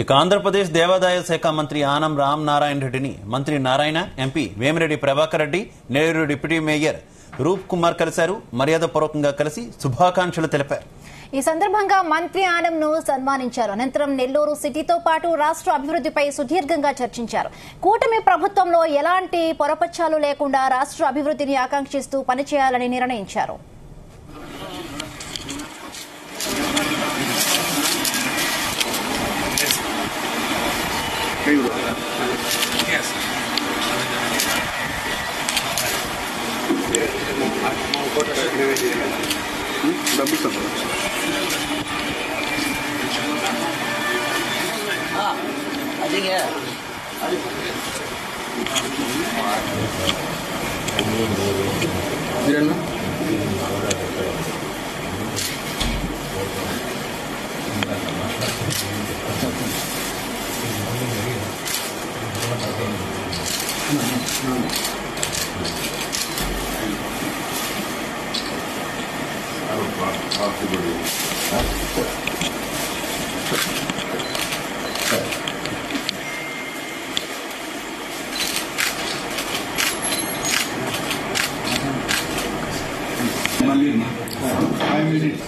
ఇక ఆంధ్రప్రదేశ్ దేవాదాయ శాఖ మంత్రి ఆనం రామనారాయణ రెడ్డిని మంత్రి నారాయణ, ఎంపీ వేమిరెడ్డి ప్రభాకర్ రెడ్డి, నేరేడు డిప్యూటీ మేయర్ రూప్ కుమార్ కలిశారు. మర్యాదపూర్వకంగా కలిసి శుభాకాంక్షలు తెలిపారు. ఈ సందర్భంగా మంత్రి ఆనంను సన్మానించారు. అనంతరం నెల్లూరు సిటీతో పాటు రాష్ట్ర అభివృద్ధిపై సుదీర్ఘంగా చర్చించారు. కూటమి ప్రభుత్వంలో ఎలాంటి పొరపచ్చాలు లేకుండా రాష్ట్ర అభివృద్ధిని ఆకాంక్షిస్తూ పనిచేయాలని నిర్ణయించారు. Mali, 5 minutes.